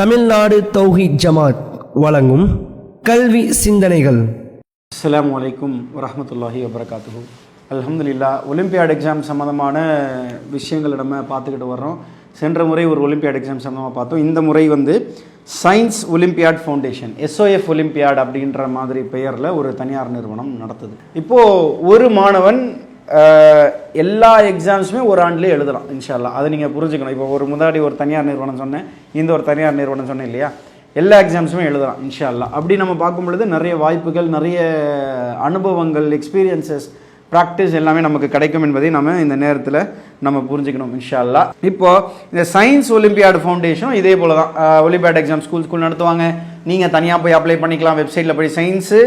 தமிழ்நாடு தௌஹீத் ஜமாத் வழங்கும் கல்வி சிந்தனைகள். அஸ்ஸலாமு அலைக்கும் வரஹ்மத்துல்லாஹி வபரகாத்துஹு. அல்ஹம்துலில்லாஹ். ஒலிம்பியாட் எக்ஸாம் சம்மந்தமான விஷயங்களை நம்ம பார்த்துக்கிட்டு வர்றோம். சென்ற முறை ஒரு ஒலிம்பியாட் எக்ஸாம் சம்மந்தமாக பார்த்தோம். இந்த முறை science olympiad foundation, SOF olympiad அப்படின்ற மாதிரி பெயரில் ஒரு தனியார் நிறுவனம் நடத்துது. இப்போது ஒரு மாணவன் எல்லா எக்ஸாம்ஸுமே ஒரு ஆண்டுலேயே எழுதலாம் இன்ஷா அல்லாஹ். அதை நீங்கள் புரிஞ்சுக்கணும். இப்போ ஒரு முன்னாடி ஒரு தனியார் நிறுவனம் சொன்னேன், இந்த ஒரு தனியார் நிறுவனம் சொன்னேன் இல்லையா, எல்லா எக்ஸாம்ஸுமே எழுதலாம் இன்ஷா அல்லாஹ். அப்படி நம்ம பார்க்கும் பொழுது நிறைய வாய்ப்புகள், நிறைய அனுபவங்கள், எக்ஸ்பீரியன்சஸ், ப்ராக்டிஸ் எல்லாமே நமக்கு கிடைக்கும் என்பதை நம்ம இந்த நேரத்தில் நம்ம புரிஞ்சுக்கணும் இன்ஷா அல்லாஹ். இப்போது இந்த சயின்ஸ் ஒலிம்பியாட் ஃபவுண்டேஷனும் இதே போல் தான். ஒலிம்பியாட் எக்ஸாம் ஸ்கூல் நடத்துவாங்க. நீங்கள் தனியாக போய் அப்ளை பண்ணிக்கலாம். வெப்சைட்டில் போய் சயின்ஸு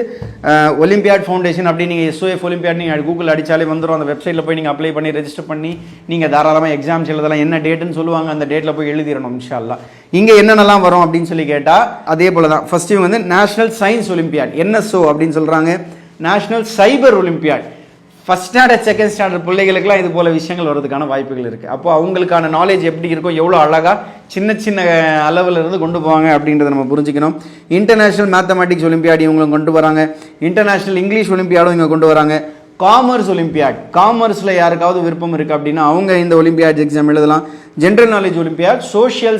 ஒலிம்பியாட் ஃபவுண்டேஷன் அப்படி நீங்கள் SOF ஒலிம்பியாட் நீங்கள் கூகுள் அடித்தாலே வந்துடும். அந்த வெப்சைட்டில் போய் நீங்கள் அப்ளை பண்ணி ரெஜிஸ்டர் பண்ணி நீங்கள் தாராளமாக எக்ஸாம்ஸ் எழுதலாம். என்ன டேட்டுன்னு சொல்லுவாங்க, அந்த டேட்டில் போய் எழுதிடணும் இன்ஷா அல்லாஹ். இங்கே என்னென்னலாம் வரும் அப்படின்னு சொல்லி கேட்டால் அதே போல் தான். ஃபஸ்ட்டு இவங்க நேஷனல் சயின்ஸ் ஒலிம்பியாட், NSO அப்படின்னு சொல்கிறாங்க. National cyber olympiad, first standard second standard பிள்ளைகளுக்குலாம் இது போல் விஷயங்கள் வரதுக்கான வாய்ப்புகள் இருக்குது. அப்போ அவங்களுக்கான நாலேஜ் எப்படி இருக்கும், எவ்வளோ அழகாக சின்ன சின்ன அளவில் இருந்து கொண்டு போவாங்க அப்படின்றத நம்ம புரிஞ்சுக்கணும். இன்டர்நேஷ்னல் மேத்தமேட்டிக்ஸ் ஒலிம்பியாட் இவங்களும் கொண்டு வராங்க. இன்டர்நேஷ்னல் இங்கிலீஷ் ஒலிம்பியாடும் இங்கே கொண்டு வராங்க. காமர்ஸ் ஒலிம்பியாட், காமர்ஸில் யாருக்காவது விருப்பம் இருக்குது அப்படின்னா அவங்க இந்த ஒலிம்பியாட் எக்ஸாம் எழுதலாம். General knowledge olympiad, social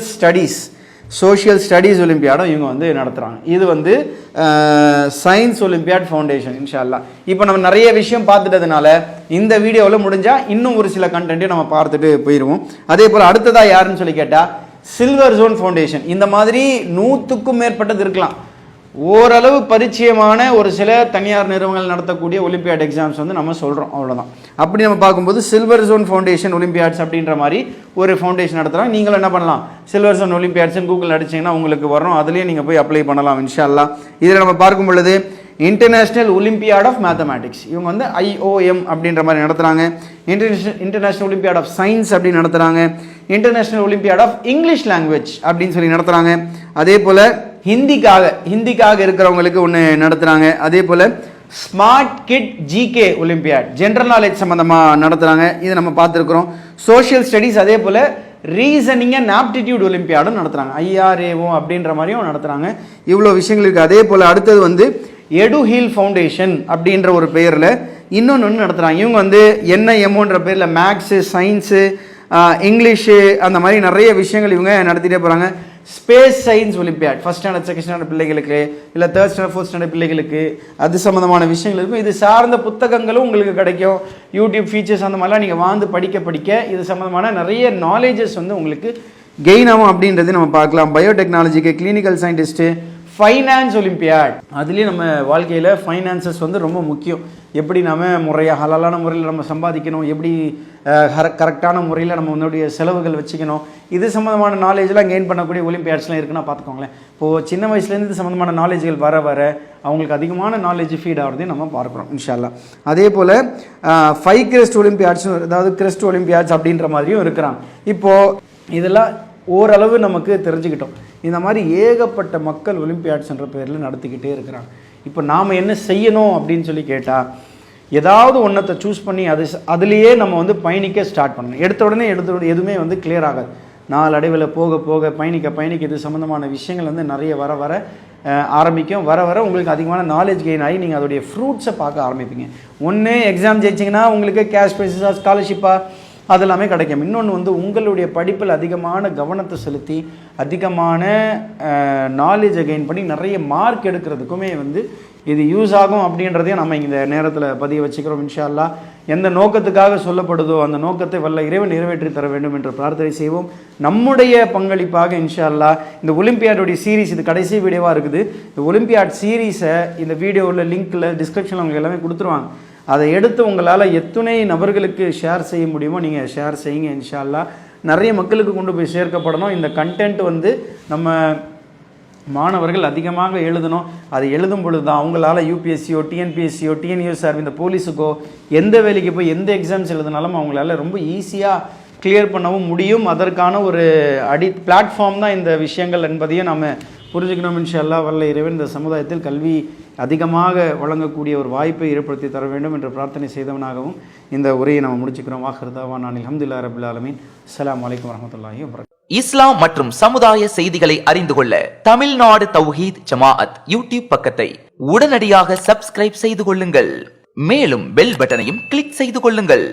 studies ஒலிம்பியாடும் இவங்க நடத்துகிறாங்க. இது சயின்ஸ் ஒலிம்பியாட் ஃபவுண்டேஷன் இன்ஷா அல்லாஹ். இப்போ நம்ம நிறைய விஷயம் பார்த்துட்டதுனால இந்த வீடியோவில் முடிஞ்சால் இன்னும் ஒரு சில கண்டென்ட்டையும் நம்ம பார்த்துட்டு போயிடுவோம். அதே போல் அடுத்ததாக யாருன்னு சொல்லி கேட்டால் சில்வர் ஜோன் ஃபவுண்டேஷன். இந்த மாதிரி 100க்கும் மேற்பட்டது இருக்கலாம். ஓரளவு பரிச்சயமான ஒரு சில தனியார் நிறுவனங்கள் நடத்தக்கூடிய ஒலிம்பியாட் எக்ஸாம்ஸ் நம்ம சொல்கிறோம், அவ்வளோதான். அப்படி நம்ம பார்க்கும்போது சில்வர் ஜோன் ஃபவுண்டேஷன் ஒலிம்பியாட்ஸ் அப்படின்ற மாதிரி ஒரு ஃபவுண்டேஷன் நடத்துகிறாங்க. நீங்களும் என்ன பண்ணலாம், சில்வர் ஜோன் ஒலிம்பியாட்ஸ்னு கூகுள் அடிச்சிங்கன்னா உங்களுக்கு வரும். அதுலேயே நீங்கள் போய் அப்ளை பண்ணலாம் இன்ஷா அல்லாஹ். இதில் நம்ம பார்க்கும் பொழுது இன்டர்நேஷ்னல் ஒலிம்பியாட் ஆஃப் மேத்தமேட்டிக்ஸ் இவங்க IOM அப்படின்ற மாதிரி நடத்துகிறாங்க. இன்டர்நேஷ்னல் ஒலிம்பியாட் ஆஃப் சயின்ஸ் அப்படின்னு நடத்துகிறாங்க. International olympiad of English language அப்படின்னு சொல்லி நடத்துகிறாங்க. அதே போல் ஹிந்திக்காக இருக்கிறவங்களுக்கு ஒன்று நடத்துகிறாங்க. அதே போல் smart kid GK olympiad, general knowledge சம்மந்தமாக நடத்துகிறாங்க. இதை நம்ம பார்த்துருக்குறோம். சோஷியல் ஸ்டடீஸ், அதே போல் ரீசனிங் அண்ட் ஆப்டிடியூட் ஒலிம்பியாடும் நடத்துகிறாங்க. IRAO அப்படின்ற மாதிரியும் நடத்துகிறாங்க. இவ்வளோ விஷயங்கள் இருக்குது. அதே போல் அடுத்தது எடுஹீல் ஃபவுண்டேஷன் அப்படின்ற ஒரு பெயரில் இன்னொன்று நடத்துகிறாங்க. இவங்க NIMOன்ற பேரில் மேக்ஸு, சயின்ஸு, இங்கிலீஷு அந்த மாதிரி நிறைய விஷயங்கள் இவங்க நடத்திட்டே போகிறாங்க. Space science olympiad, first standard second standard பிள்ளைகளுக்கு, இல்லை தேர்ட் ஸ்டாண்டர்ட் ஃபோர்த் ஸ்டாண்டர்ட் பிள்ளைகளுக்கு அது சம்மந்தமான விஷயங்கள் இருக்கும். இது சார்ந்த புத்தகங்களும் உங்களுக்கு கிடைக்கும். யூடியூப் ஃபீச்சர்ஸ் அந்த மாதிரிலாம் நீங்கள் படிக்க இது சம்மந்தமான நிறைய நாலேஜஸ் உங்களுக்கு கெயின் ஆகும் அப்படின்றது நம்ம பார்க்கலாம். பயோடெக்னாலஜிக்கு, கிளினிக்கல் சயின்டிஸ்ட்டு, ஃபைனான்ஸ் ஒலிம்பியாட், அதுலேயும் நம்ம வாழ்க்கையில் ஃபைனான்சஸ் ரொம்ப முக்கியம். எப்படி நம்ம முறையாக ஹலாலான முறையில் நம்ம சம்பாதிக்கணும், எப்படி கரெக்டான முறையில் நம்ம நம்மளுடைய செலவுகள் வச்சுக்கணும், இது சம்மந்தமான நாலேஜ்லாம் கெயின் பண்ணக்கூடிய ஒலிம்பியாட்ஸ்லாம் இருக்குன்னா பார்த்துக்கோங்களேன். இப்போது சின்ன வயசுலேருந்து இது சம்மந்தமான நாலேஜ்கள் வர அவங்களுக்கு அதிகமான நாலேஜ் ஃபீட் ஆகிறதையும் நம்ம பார்க்குறோம் இன்ஷா அல்லாஹ். அதே போல் 5 கிரெஸ்ட் ஒலிம்பியாட்ஸ், அதாவது கிரெஸ்ட் ஒலிம்பியாட்ஸ் அப்படின்ற மாதிரியும் இருக்கிறாங்க. இப்போது இதெல்லாம் ஓரளவு நமக்கு தெரிஞ்சுக்கிட்டோம். இந்த மாதிரி ஏகப்பட்ட மக்கள் ஒலிம்பியாட்ஸ்ன்ற பேரில் நடத்திக்கிட்டே இருக்கிறாங்க. இப்போ நாம் என்ன செய்யணும் அப்படின்னு சொல்லி கேட்டால், ஏதாவது ஒன்றத்தை சூஸ் பண்ணி அதுலேயே நம்ம பயணிக்க ஸ்டார்ட் பண்ணணும். எடுத்த உடனே எதுவுமே கிளியர் ஆகாது. நாளடைவில் போக பயணிக்க இது சம்மந்தமான விஷயங்கள் நிறைய வர ஆரம்பிக்கும். வர உங்களுக்கு அதிகமான நாலேஜ் கெயின் ஆகி நீங்கள் அதோடைய ஃப்ரூட்ஸை பார்க்க ஆரம்பிப்பீங்க. ஒன்று எக்ஸாம் ஜெயிச்சிங்கன்னா உங்களுக்கு கேஷ் ப்ரைஸஸாக, ஸ்காலர்ஷிப்பாக அதெல்லாமே கிடைக்கும். இன்னொன்று உங்களுடைய படிப்பில் அதிகமான கவனத்தை செலுத்தி அதிகமான நாலேஜை கெயின் பண்ணி நிறைய மார்க் எடுக்கிறதுக்குமே இது யூஸ் ஆகும் அப்படின்றதையும் நம்ம இந்த நேரத்தில் பதிய வச்சுக்கிறோம் இன்ஷா அல்லாஹ். எந்த நோக்கத்துக்காக சொல்லப்படுதோ அந்த நோக்கத்தை வல்ல இறைவன் நிறைவேற்றி தர வேண்டும் என்ற பிரார்த்தனை செய்வோம். நம்முடைய பங்களிப்பாக இன்ஷா அல்லாஹ் இந்த ஒலிம்பியாடுடைய சீரீஸ், இது கடைசி வீடியோவாக இருக்குது. இந்த ஒலிம்பியாட் சீரீஸை இந்த வீடியோவில் லிங்க்கில் டிஸ்கிரிப்ஷனில் உங்களுக்கு எல்லாமே கொடுத்துருவாங்க. அதை எடுத்து உங்களால் எத்தனை நபர்களுக்கு ஷேர் செய்ய முடியுமோ நீங்கள் ஷேர் செய்யுங்க இன்ஷா அல்லாஹ். நிறைய மக்களுக்கு கொண்டு போய் சேர்க்கப்படணும். இந்த கண்டென்ட் நம்ம மாணவர்கள் அதிகமாக எழுதணும். அது எழுதும் பொழுது தான் அவங்களால UPSCயோ, TNPSCயோ, TNUSRB, இந்த போலீஸுக்கோ எந்த வேலைக்கு போய் எந்த எக்ஸாம்ஸ் எழுதினாலும் அவங்களால ரொம்ப ஈஸியாக கிளியர் பண்ணவும் முடியும். அதற்கான ஒரு பிளாட்ஃபார்ம் தான் இந்த விஷயங்கள் என்பதையும் நம்ம புரிஞ்சுக்கணும் இன்ஷா அல்லாஹ். வல்ல இறைவன் இந்த சமுதாயத்தில் கல்வி அதிகமாக வழங்கக்கூடிய ஒரு வாய்ப்பை ஏற்படுத்தி தர வேண்டும் என்ற பிரார்த்தனை செய்தவனாகவும் இந்த உரையை நம்ம முடிச்சுக்கிறோம். வாஹிர் தாவானா அல்ஹம்துலில்லாஹி ரப்பில் ஆலமீன். அஸ்ஸலாமு அலைக்கும் வரஹ்மத்துல்லாஹி வபரகாத்துஹு. இஸ்லாம் மற்றும் சமுதாய செய்திகளை அறிந்து கொள்ள தமிழ்நாடு தௌஹீத் ஜமாஅத் யூடியூப் பக்கத்தை உடனடியாக சப்ஸ்கிரைப் செய்து கொள்ளுங்கள். மேலும் பெல் பட்டனையும் கிளிக் செய்து கொள்ளுங்கள்.